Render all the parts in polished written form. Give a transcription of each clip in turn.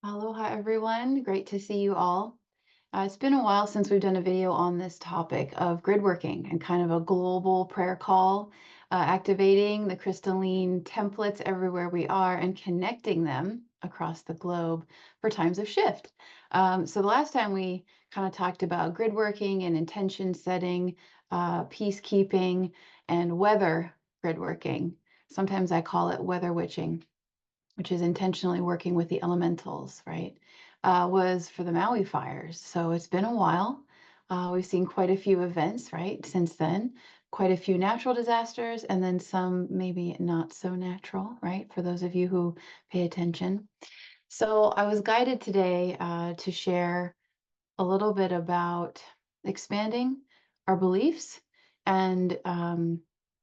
Aloha, everyone. Great to see you all. It's been a while since we've done a video on this topic of grid working and kind of a global prayer call, activating the crystalline templates everywhere we are and connecting them across the globe for times of shift. So the last time we kind of talked about grid working and intention setting, peacekeeping, and weather grid working. Sometimes I call it weather witching, which is intentionally working with the elementals, right? Was for the Maui fires. So it's been a while. We've seen quite a few events, right, since then, quite a few natural disasters, and then some maybe not so natural, right, for those of you who pay attention. So I was guided today to share a little bit about expanding our beliefs. And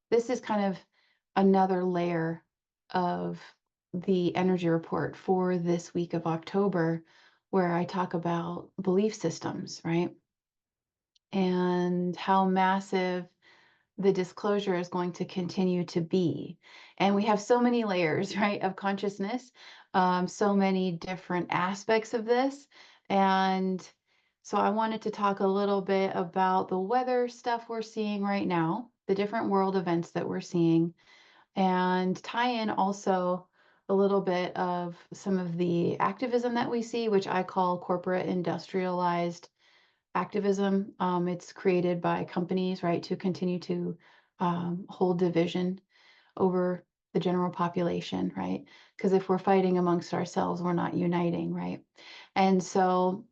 this is kind of another layer of the energy report for this week of October, where I talk about belief systems, right? And how massive the disclosure is going to continue to be. And we have so many layers, right, of consciousness, so many different aspects of this. And so I wanted to talk a little bit about the weather stuff we're seeing right now, the different world events that we're seeing, and tie in also a little bit of some of the activism that we see, which I call corporate industrialized activism. It's created by companies, right, to continue to hold division over the general population, right? Because if we're fighting amongst ourselves, we're not uniting, right? And so,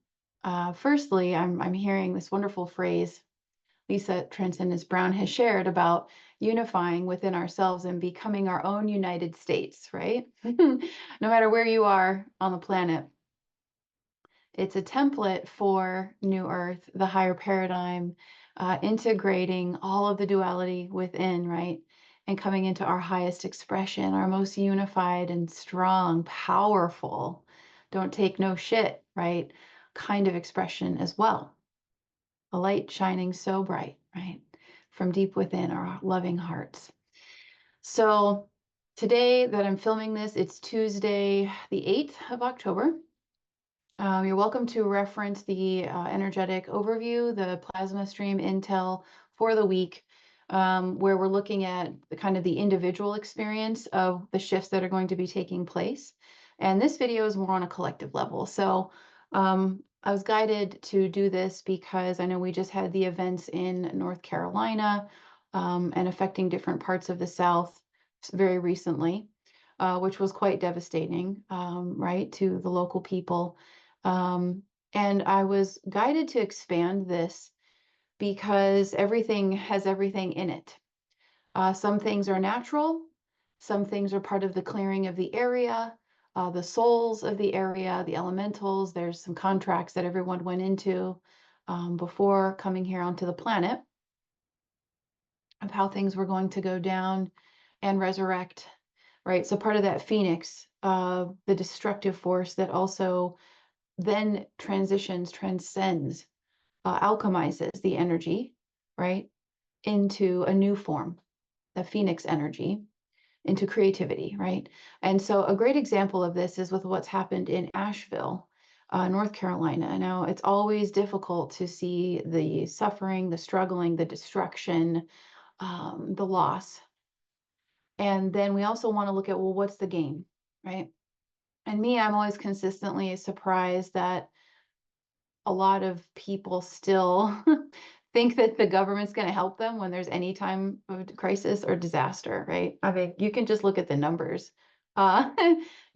firstly, I'm hearing this wonderful phrase Lisa Transcendence Brown has shared about unifying within ourselves and becoming our own United States, right? No matter where you are on the planet, it's a template for New Earth, the higher paradigm, integrating all of the duality within, right? And coming into our highest expression, our most unified and strong, powerful, don't take no shit, right? Kind of expression as well. A light shining so bright, right? From deep within our loving hearts. So today that I'm filming this, it's Tuesday, the 8th of October. You're welcome to reference the energetic overview, the plasma stream intel for the week, where we're looking at the kind of the individual experience of the shifts that are going to be taking place. And this video is more on a collective level. So I was guided to do this because I know we just had the events in North Carolina and affecting different parts of the South very recently, which was quite devastating, right, to the local people. And I was guided to expand this because everything has everything in it. Some things are natural, some things are part of the clearing of the area, the souls of the area, the elementals. There's some contracts that everyone went into before coming here onto the planet of how things were going to go down and resurrect, right? So part of that phoenix, the destructive force that also then transitions, transcends, alchemizes the energy, right, into a new form, the phoenix energy, into creativity, right? And so a great example of this is with what's happened in Asheville, North Carolina. Now, it's always difficult to see the suffering, the struggling, the destruction, the loss. And then we also want to look at, well, what's the gain, right? And me, I'm always consistently surprised that a lot of people still think that the government's going to help them when there's any time of crisis or disaster, right? I mean, you can just look at the numbers. Uh,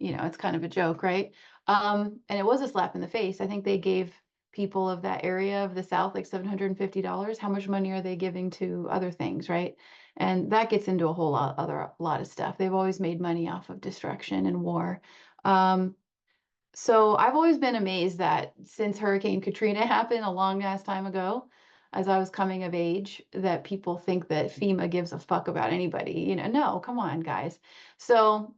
it's kind of a joke, right? And it was a slap in the face. I think they gave people of that area of the South like $750. How much money are they giving to other things, right? And that gets into a whole lot of stuff. They've always made money off of destruction and war. So I've always been amazed that since Hurricane Katrina happened a long ass time ago, as I was coming of age, that people think that FEMA gives a fuck about anybody. No, come on, guys. So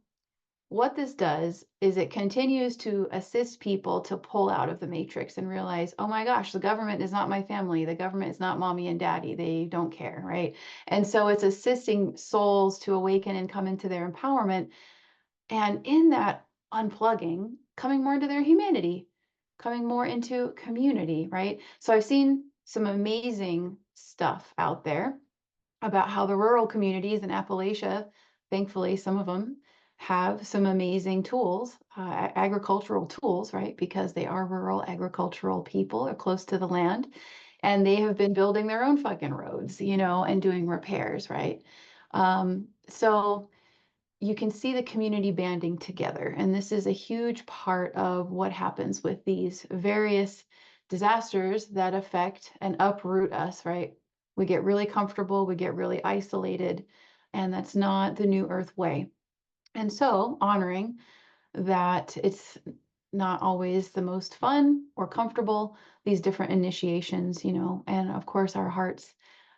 what this does is it continues to assist people to pull out of the matrix and realize, oh my gosh, the government is not my family. The government is not mommy and daddy. They don't care, right? And so it's assisting souls to awaken and come into their empowerment. And in that unplugging, coming more into their humanity, coming more into community, right? So I've seen some amazing stuff out there about how the rural communities in Appalachia, thankfully, some of them have some amazing tools, agricultural tools, right? Because they are rural agricultural people, are close to the land, and they have been building their own fucking roads, and doing repairs, right? So you can see the community banding together. And this is a huge part of what happens with these various disasters that affect and uproot us, right? We get really comfortable, we get really isolated, and that's not the new earth way. And so honoring that it's not always the most fun or comfortable, these different initiations, and of course our hearts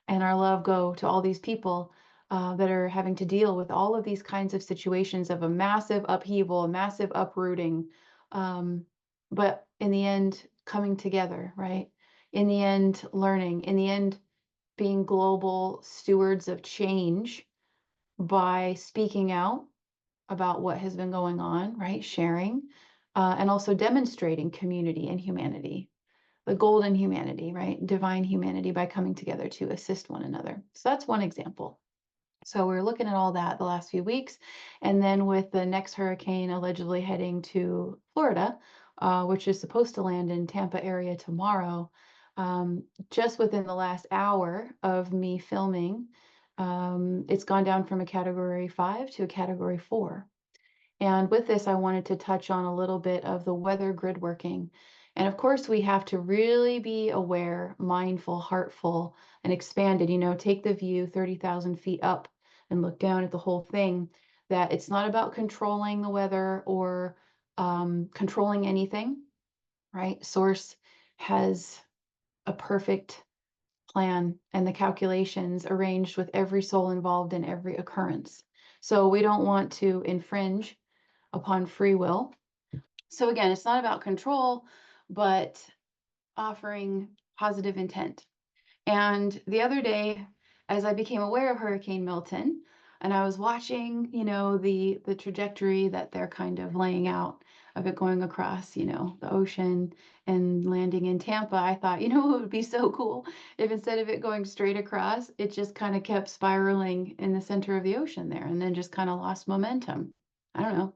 and our love go to all these people that are having to deal with all of these kinds of situations of a massive upheaval, a massive uprooting, but in the end, coming together, right? In the end, learning, in the end, being global stewards of change by speaking out about what has been going on, right? Sharing, and also demonstrating community and humanity, the golden humanity, right? Divine humanity by coming together to assist one another. So that's one example. So we're looking at all that the last few weeks. And then with the next hurricane allegedly heading to Florida, which is supposed to land in Tampa area tomorrow, just within the last hour of me filming, it's gone down from a category 5 to a category 4. And with this, I wanted to touch on a little bit of the weather grid working. And of course, we have to really be aware, mindful, heartful, and expanded, take the view 30,000 feet up and look down at the whole thing, that it's not about controlling the weather or controlling anything, right? Source has a perfect plan and the calculations arranged with every soul involved in every occurrence. So we don't want to infringe upon free will. So again, it's not about control, but offering positive intent. And the other day, as I became aware of Hurricane Milton, and I was watching, the trajectory that they're kind of laying out of it going across, the ocean and landing in Tampa, I thought, it would be so cool if instead of it going straight across, it just kind of kept spiraling in the center of the ocean there and then just kind of lost momentum. I don't know.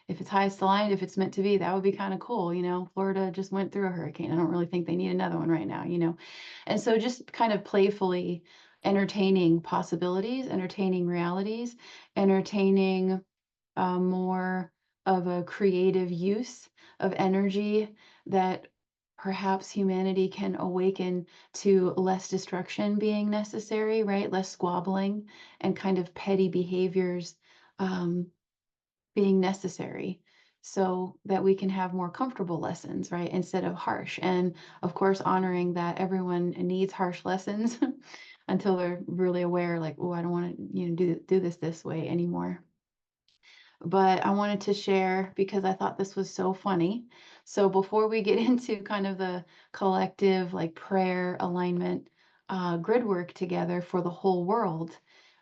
If it's highest aligned, if it's meant to be, that would be kind of cool. Florida just went through a hurricane. I don't really think they need another one right now. And so just kind of playfully entertaining possibilities, entertaining realities, entertaining more of a creative use of energy that perhaps humanity can awaken to less destruction being necessary, right? Less squabbling and kind of petty behaviors being necessary so that we can have more comfortable lessons, right? Instead of harsh. And of course, honoring that everyone needs harsh lessons until they're really aware, like, oh, I don't want to, do this way anymore. But I wanted to share because I thought this was so funny. So before we get into kind of the collective like prayer alignment grid work together for the whole world,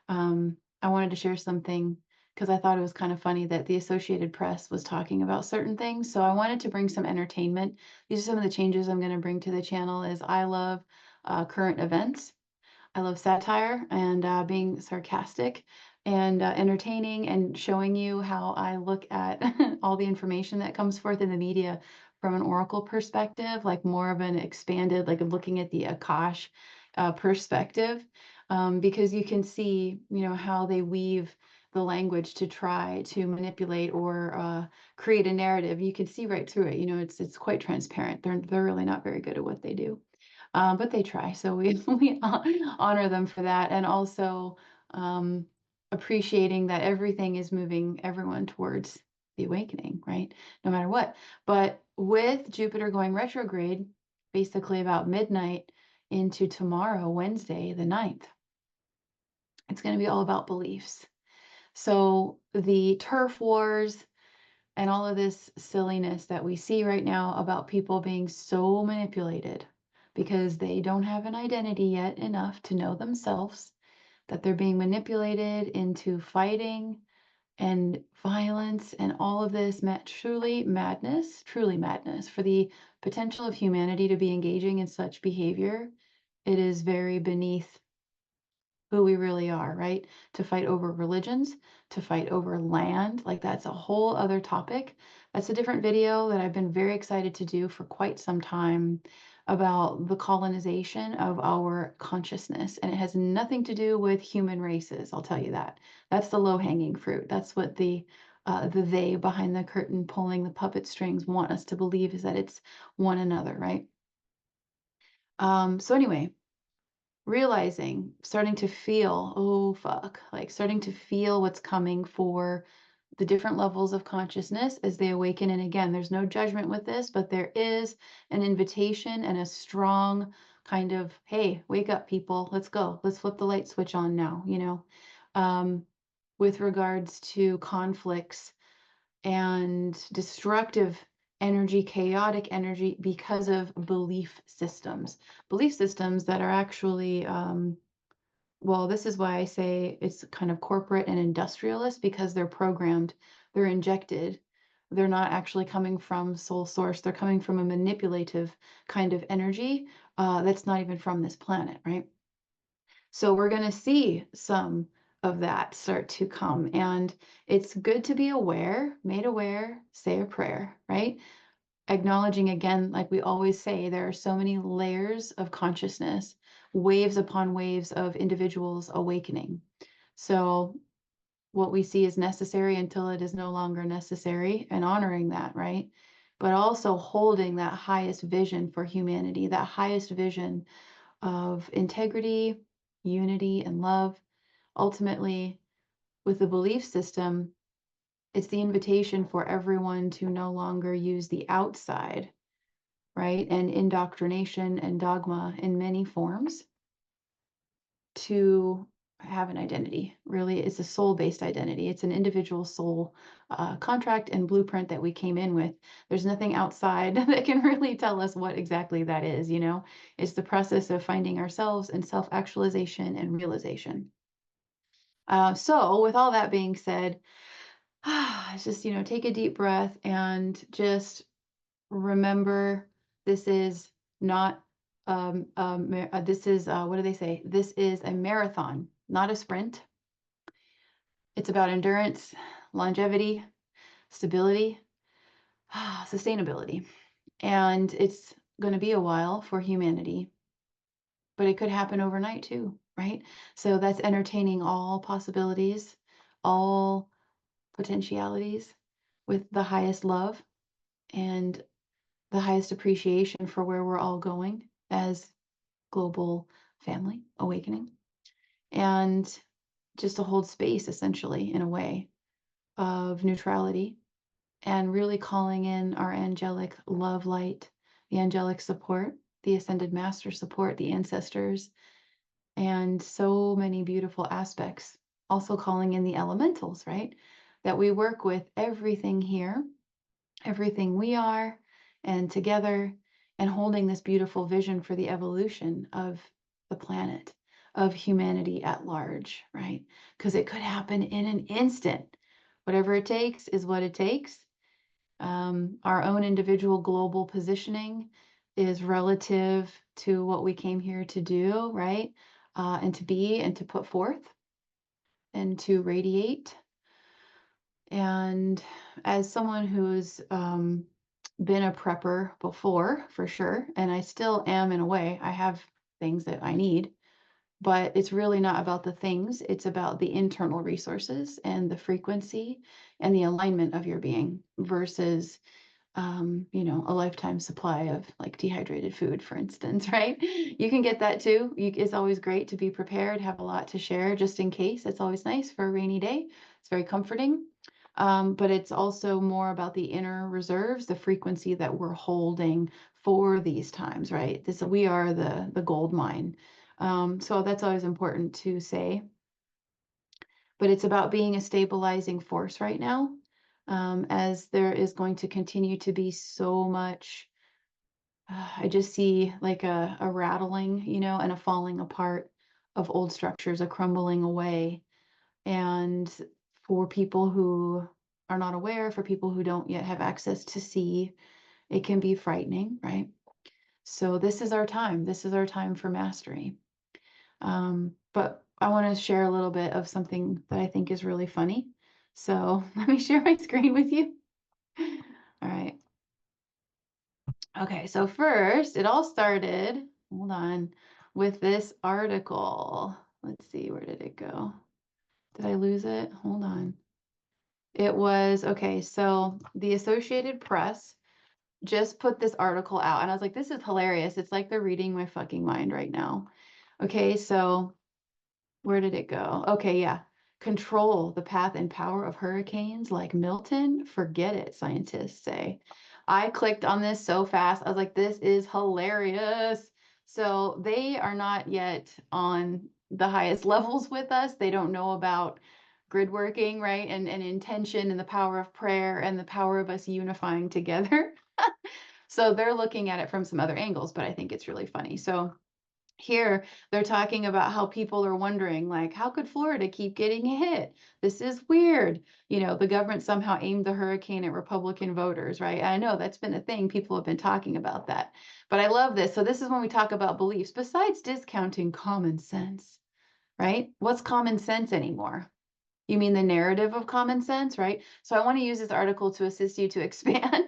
I wanted to share something because I thought it was kind of funny that the Associated Press was talking about certain things. So I wanted to bring some entertainment. These are some of the changes I'm going to bring to the channel. Is I love current events. I love satire and being sarcastic and entertaining and showing you how I look at all the information that comes forth in the media from an oracle perspective, like more of an expanded, like looking at the Akash perspective, because you can see, how they weave the language to try to manipulate or create a narrative. You can see right through it. It's quite transparent. They're really not very good at what they do. But they try. So we honor them for that. And also appreciating that everything is moving everyone towards the awakening, right? No matter what. But with Jupiter going retrograde, basically about midnight into tomorrow, Wednesday, the 9th, it's going to be all about beliefs. So the turf wars, and all of this silliness that we see right now about people being so manipulated because they don't have an identity yet enough to know themselves, that they're being manipulated into fighting and violence and all of this truly madness for the potential of humanity to be engaging in such behavior. It is very beneath who we really are, right? To fight over religions, to fight over land, like that's a whole other topic. That's a different video that I've been very excited to do for quite some time about the colonization of our consciousness. And it has nothing to do with human races, I'll tell you that. That's the low-hanging fruit. That's what the they behind the curtain pulling the puppet strings want us to believe, is that it's one another, right? So anyway, realizing, starting to feel, oh fuck, like starting to feel what's coming for the different levels of consciousness as they awaken. And again, there's no judgment with this, but there is an invitation and a strong kind of, hey, wake up, people, let's go, let's flip the light switch on now, um, with regards to conflicts and destructive energy, chaotic energy, because of belief systems that are actually, well, this is why I say it's kind of corporate and industrialist, because they're programmed, they're injected. They're not actually coming from soul source. They're coming from a manipulative kind of energy that's not even from this planet, right? So we're going to see some of that start to come. And it's good to be aware, made aware, say a prayer, right? Acknowledging again, like we always say, there are so many layers of consciousness, waves upon waves of individuals awakening. So what we see is necessary until it is no longer necessary, and honoring that, right? But also holding that highest vision for humanity, that highest vision of integrity, unity, and love. Ultimately, with the belief system, it's the invitation for everyone to no longer use the outside, right? And indoctrination and dogma in many forms to have an identity. Really, it's a soul-based identity. It's an individual soul contract and blueprint that we came in with. There's nothing outside that can really tell us what exactly that is, It's the process of finding ourselves and self-actualization and realization. So with all that being said, it's just, take a deep breath and just remember, this is not this is what do they say? This is a marathon, not a sprint. It's about endurance, longevity, stability, sustainability. And it's going to be a while for humanity, but it could happen overnight too, right? So that's entertaining all possibilities, all potentialities, with the highest love and the highest appreciation for where we're all going as global family awakening, and just to hold space, essentially, in a way of neutrality, and really calling in our angelic love light, the angelic support, the ascended master support, the ancestors, and so many beautiful aspects. Also calling in the elementals, right? That we work with everything here, everything we are, and together, and holding this beautiful vision for the evolution of the planet, of humanity at large, right? Because it could happen in an instant. Whatever it takes is what it takes. Our own individual global positioning is relative to what we came here to do, right? And to be and to put forth and to radiate. And as someone who's been a prepper before, for sure, and I still am in a way, I have things that I need, but it's really not about the things, it's about the internal resources and the frequency and the alignment of your being versus a lifetime supply of like dehydrated food, for instance, right? You can get that too. It's always great to be prepared, have a lot to share just in case. It's always nice for a rainy day. It's very comforting. But it's also more about the inner reserves, the frequency that we're holding for these times, right? We are the gold mine. So that's always important to say. But it's about being a stabilizing force right now, as there is going to continue to be so much. I just see like a rattling, and a falling apart of old structures, a crumbling away. And for people who are not aware, for people who don't yet have access to see, it can be frightening, right? So this is our time. This is our time for mastery. But I want to share a little bit of something that I think is really funny. So let me share my screen with you. All right. Okay, so first, it all started, hold on, with this article. Let's see, where did it go? Did I lose it? Hold on. It was, okay, so the Associated Press just put this article out, and I was like, this is hilarious. It's like they're reading my fucking mind right now. Okay, so where did it go? Okay, yeah. Control the path and power of hurricanes like Milton? Forget it, scientists say. I clicked on this so fast. I was like, this is hilarious. So they are not yet on the highest levels with us. They don't know about grid working, right? And intention and the power of prayer and the power of us unifying together. So they're looking at it from some other angles, but I think it's really funny. So here they're talking about how people are wondering, like, how could Florida keep getting hit? This is weird. You know, the government somehow aimed the hurricane at Republican voters, right? I know that's been a thing. People have been talking about that. But I love this. So this is when we talk about beliefs, besides discounting common sense, right? What's common sense anymore? You mean the narrative of common sense, right? So I want to use this article to assist you to expand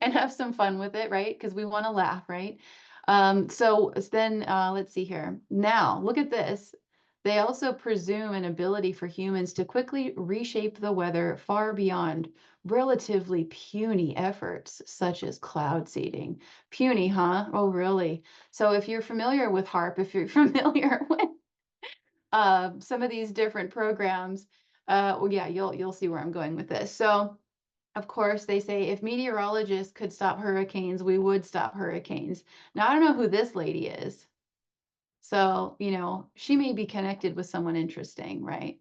and have some fun with it, right? Because we want to laugh, right? So then let's see here. Now, look at this. They also presume an ability for humans to quickly reshape the weather far beyond relatively puny efforts, such as cloud seeding. Puny, huh? Oh, really? So if you're familiar with HARP, if you're familiar with some of these different programs, well, yeah, you'll see where I'm going with this. So of course, they say if meteorologists could stop hurricanes, we would stop hurricanes. Now, I don't know who this lady is. So, you know, she may be connected with someone interesting, right?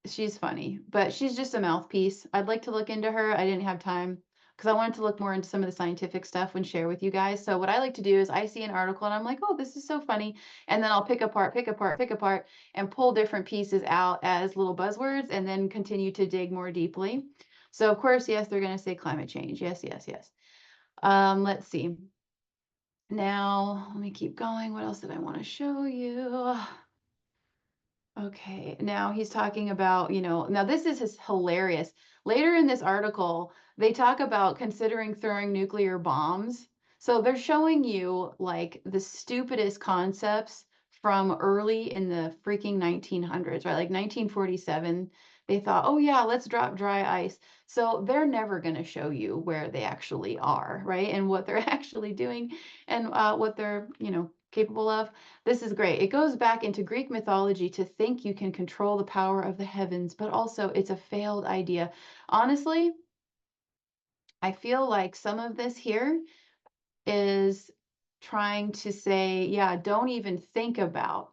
She's funny, but she's just a mouthpiece. I'd like to look into her. I didn't have time because I wanted to look more into some of the scientific stuff and share with you guys. So what I like to do is I see an article and I'm like, oh, this is so funny. And then I'll pick apart, and pull different pieces out as little buzzwords and then continue to dig more deeply. So of course, yes, they're going to say climate change. Yes, yes, yes. Let's see. Now, let me keep going. What else did I want to show you? Okay, now he's talking about, you know, now this is hilarious. Later in this article, they talk about considering throwing nuclear bombs. So they're showing you like the stupidest concepts from early in the freaking 1900s, right? Like 1947, they thought, oh yeah, let's drop dry ice. So they're never going to show you where they actually are, right? And what they're actually doing and what they're, you know, capable of. This is great. It goes back into Greek mythology to think you can control the power of the heavens, but also it's a failed idea. Honestly, I feel like some of this here is trying to say, yeah, don't even think about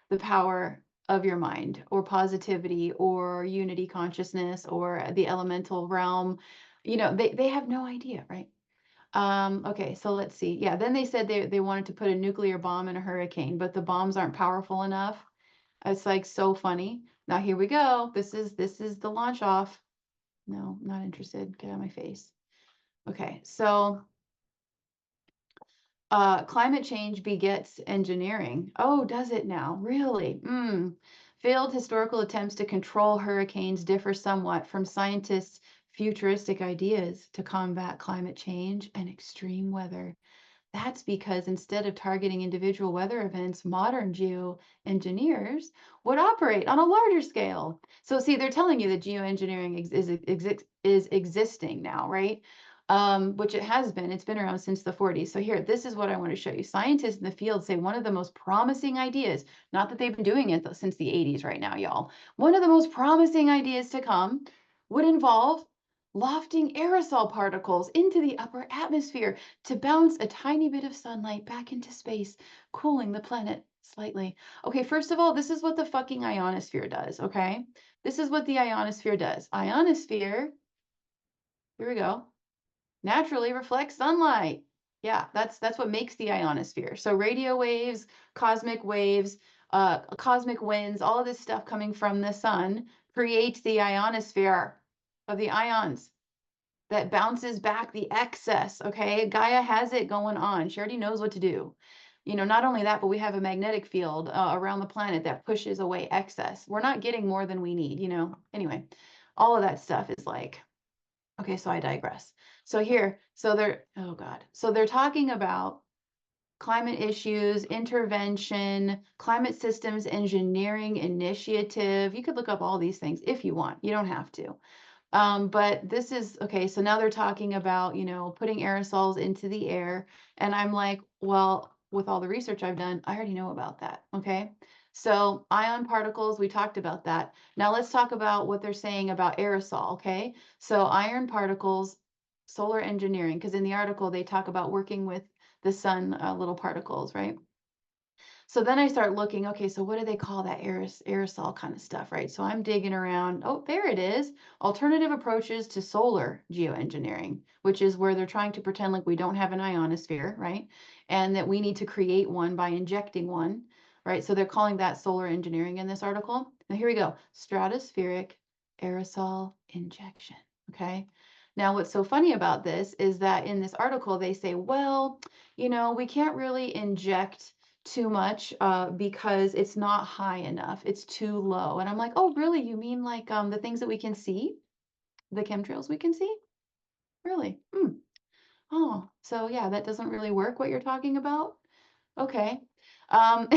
the power of your mind or positivity or unity consciousness or the elemental realm. You know, they have no idea, right? Okay, so let's see. Yeah, then they said they wanted to put a nuclear bomb in a hurricane, but the bombs aren't powerful enough. It's like so funny. Now here we go. This is the launch off. No, not interested. Get out of my face. Okay, so climate change begets engineering. Oh, does it now? Really? Failed historical attempts to control hurricanes differ somewhat from scientists' futuristic ideas to combat climate change and extreme weather. That's because instead of targeting individual weather events, modern geoengineers would operate on a larger scale. So see, they're telling you that geoengineering is existing now, right? Which it has been. It's been around since the 40s. So here, this is what I want to show you. Scientists in the field say one of the most promising ideas, not that they've been doing it since the 80s right now, y'all. One of the most promising ideas to come would involve lofting aerosol particles into the upper atmosphere to bounce a tiny bit of sunlight back into space, cooling the planet slightly. Okay, first of all, this is what the fucking ionosphere does, okay? This is what the ionosphere does. Ionosphere, here we go, naturally reflects sunlight. Yeah, that's what makes the ionosphere. So radio waves, cosmic waves, cosmic winds, all of this stuff coming from the sun creates the ionosphere of the ions that bounces back the excess. Okay, Gaia has it going on. She already knows what to do. Not only that, but we have a magnetic field around the planet that pushes away excess. We're not getting more than we need. Anyway, all of that stuff is like, okay, so I digress. So here, so they're, oh God, so they're talking about climate issues, intervention, climate systems engineering initiative. You could look up all these things if you want. You don't have to. But this is okay. So now they're talking about, putting aerosols into the air. And I'm like, well, with all the research I've done, I already know about that. Okay. So ion particles, we talked about that. Now let's talk about what they're saying about aerosol. Okay. So iron particles, solar engineering, because in the article they talk about working with the sun little particles, right? So then I start looking, okay, so what do they call that aerosol kind of stuff, right? So I'm digging around. Oh, there it is. Alternative approaches to solar geoengineering, which is where they're trying to pretend like we don't have an ionosphere, right? And that we need to create one by injecting one, right? So they're calling that solar engineering in this article. Now here we go. Stratospheric aerosol injection, okay? Now, what's so funny about this is that in this article, they say, well, we can't really inject too much because it's not high enough. It's too low. And I'm like, oh, really? You mean like the things that we can see, the chemtrails we can see? Really? Hmm. Oh, so yeah, that doesn't really work what you're talking about. Okay. Um,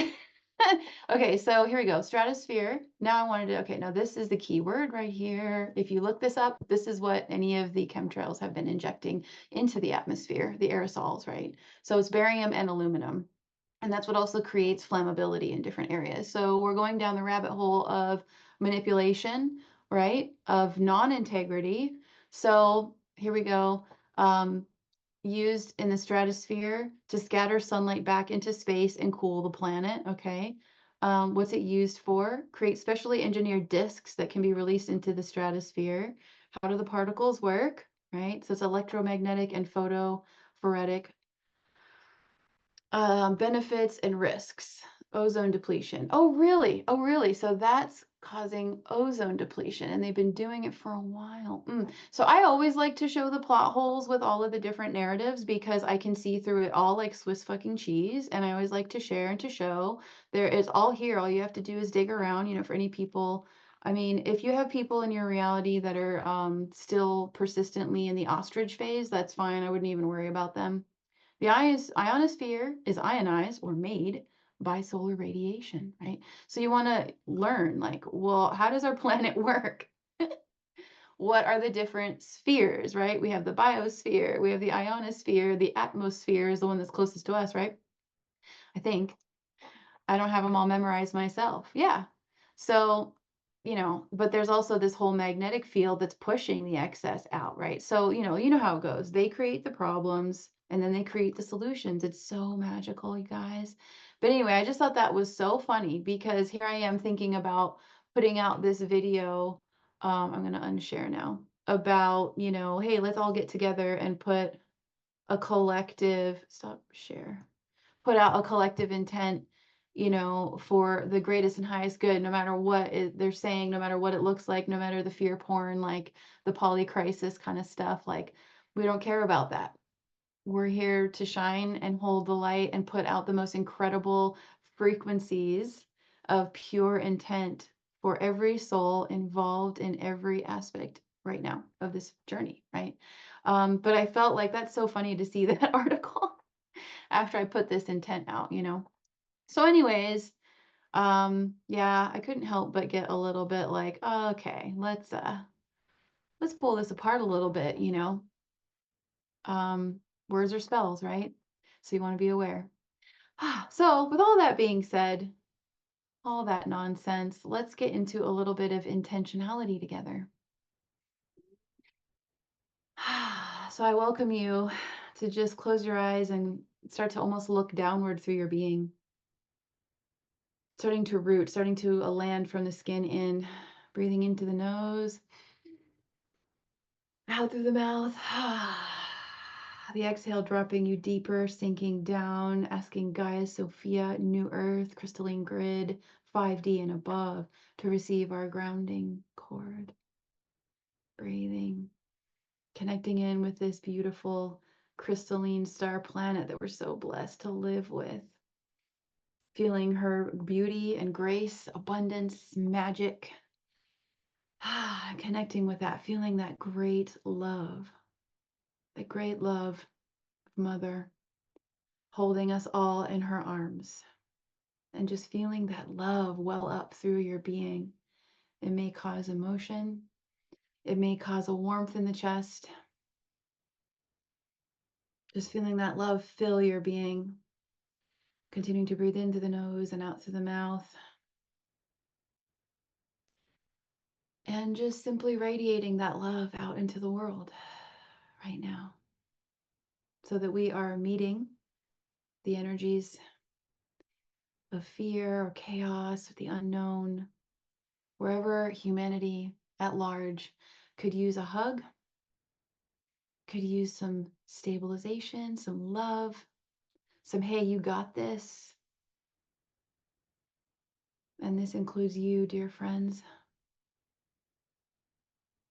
okay, so here we go. Stratosphere. Now I wanted to, okay, now this is the key word right here. If you look this up, this is what any of the chemtrails have been injecting into the atmosphere, the aerosols, right? So it's barium and aluminum. And that's what also creates flammability in different areas. So we're going down the rabbit hole of manipulation, right? Of non-integrity. So here we go. Used in the stratosphere to scatter sunlight back into space and cool the planet. Okay. What's it used for? Create specially engineered disks that can be released into the stratosphere. How do the particles work? Right. So it's electromagnetic and photophoretic. Benefits and risks. Ozone depletion. Oh, really? Oh, really? So that's causing ozone depletion, and they've been doing it for a while. So I always like to show the plot holes with all of the different narratives because I can see through it all like Swiss fucking cheese, and I always like to share and to show. There is all here. All you have to do is dig around, for any people. I mean, if you have people in your reality that are still persistently in the ostrich phase, that's fine. I wouldn't even worry about them. The ionosphere is ionized or made by solar radiation, right? So you want to learn, like, well, how does our planet work? What are the different spheres, right? We have the biosphere, we have the ionosphere, the atmosphere is the one that's closest to us, right? I think. I don't have them all memorized myself. Yeah. So, but there's also this whole magnetic field that's pushing the excess out, right? So, you know how it goes. They create the problems and then they create the solutions. It's so magical, you guys. But anyway, I just thought that was so funny because here I am thinking about putting out this video. I'm going to unshare now about, hey, let's all get together and put a collective, stop share, put out a collective intent, for the greatest and highest good, no matter what they're saying, no matter what it looks like, no matter the fear porn, like the poly crisis kind of stuff. Like, we don't care about that. We're here to shine and hold the light and put out the most incredible frequencies of pure intent for every soul involved in every aspect right now of this journey, right? But I felt like that's so funny to see that article after I put this intent out, So anyways, yeah, I couldn't help but get a little bit like, oh, okay, let's pull this apart a little bit, Words are spells, right? So you want to be aware. So with all that being said, all that nonsense, let's get into a little bit of intentionality together. So I welcome you to just close your eyes and start to almost look downward through your being. Starting to root, starting to land from the skin in, breathing into the nose, out through the mouth. The exhale dropping you deeper, sinking down, asking Gaia, Sophia, New Earth, crystalline grid, 5D and above to receive our grounding cord. Breathing, connecting in with this beautiful crystalline star planet that we're so blessed to live with. Feeling her beauty and grace, abundance, magic. Connecting with that, feeling that great love of Mother holding us all in her arms, and just feeling that love well up through your being. It may cause emotion, it may cause a warmth in the chest. Just feeling that love fill your being, continuing to breathe in through the nose and out through the mouth. And just simply radiating that love out into the world right now, so that we are meeting the energies of fear or chaos, the unknown, wherever humanity at large could use a hug, could use some stabilization, some love, some, hey, you got this. And this includes you, dear friends.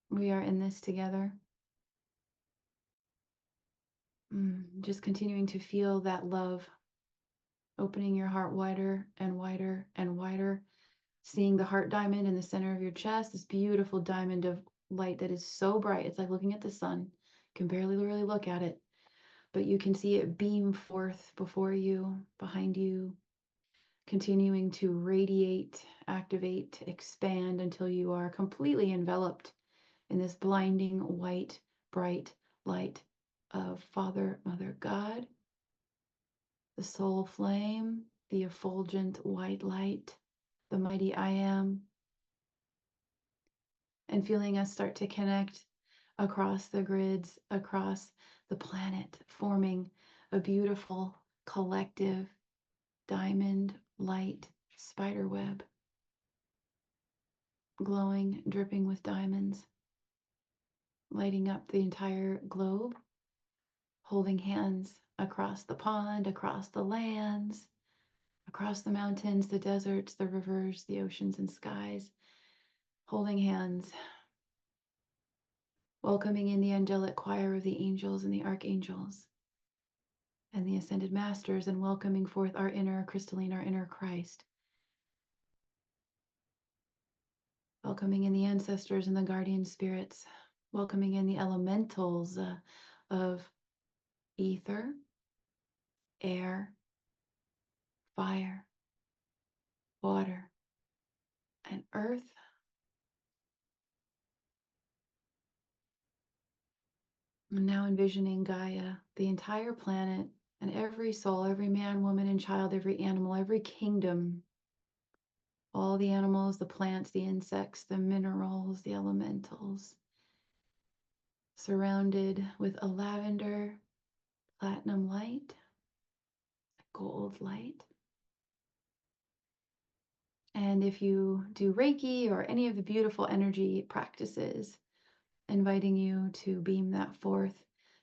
We are in this together. Just continuing to feel that love, opening your heart wider and wider and wider, seeing the heart diamond in the center of your chest, this beautiful diamond of light that is so bright. It's like looking at the sun. You can barely really look at it, but you can see it beam forth before you, behind you, continuing to radiate, activate, expand until you are completely enveloped in this blinding white, bright light of Father, Mother, God, the soul flame, the effulgent white light, the mighty I am, and feeling us start to connect across the grids, across the planet, forming a beautiful collective diamond light spider web, glowing, dripping with diamonds, lighting up the entire globe, holding hands across the pond, across the lands, across the mountains, the deserts, the rivers, the oceans and skies, holding hands, welcoming in the angelic choir of the angels and the archangels and the ascended masters, and welcoming forth our inner crystalline, our inner Christ, welcoming in the ancestors and the guardian spirits, welcoming in the elementals of ether, air, fire, water, and earth. And now envisioning Gaia, the entire planet, and every soul, every man, woman, and child, every animal, every kingdom, all the animals, the plants, the insects, the minerals, the elementals, surrounded with a lavender, platinum light, a gold light. And if you do Reiki or any of the beautiful energy practices, inviting you to beam that forth.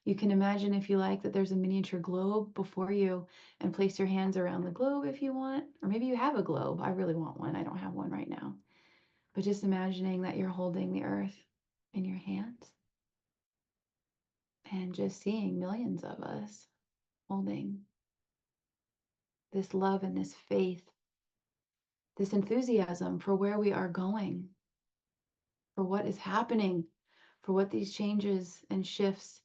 You can imagine, if you like, that there's a miniature globe before you, and place your hands around the globe if you want. Or maybe you have a globe. I really want one. I don't have one right now. But just imagining that you're holding the earth in your hands, and just seeing millions of us holding this love and this faith, this enthusiasm for where we are going, for what is happening, for what these changes and shifts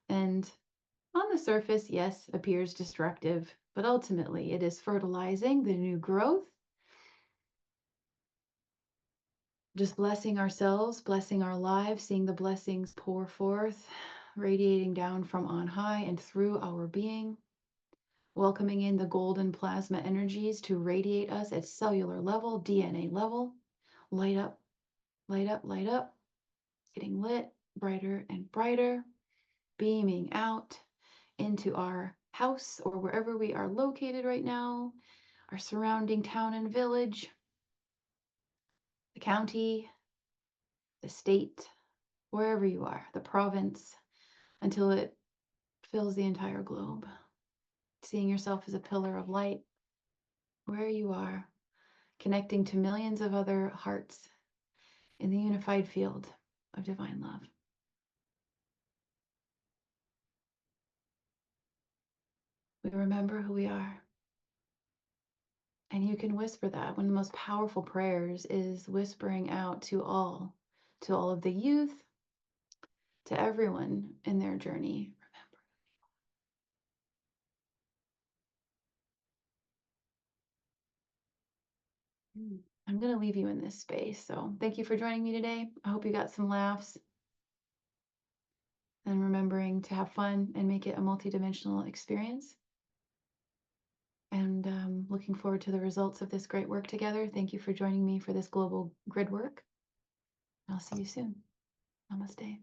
and on the surface, yes, appears destructive, but ultimately it is fertilizing the new growth, just blessing ourselves, blessing our lives, seeing the blessings pour forth, radiating down from on high and through our being, welcoming in the golden plasma energies to radiate us at cellular level, DNA level, light up, light up, light up, getting lit brighter and brighter, beaming out into our house or wherever we are located right now, our surrounding town and village, the county, the state, wherever you are, the province, until it fills the entire globe. Seeing yourself as a pillar of light where you are, connecting to millions of other hearts in the unified field of divine love. We remember who we are. And you can whisper that. One of the most powerful prayers is whispering out to all of the youth, to everyone in their journey. Remember. I'm going to leave you in this space. So thank you for joining me today. I hope you got some laughs and remembering to have fun and make it a multidimensional experience. And looking forward to the results of this great work together. Thank you for joining me for this global grid work. I'll see you soon. Namaste.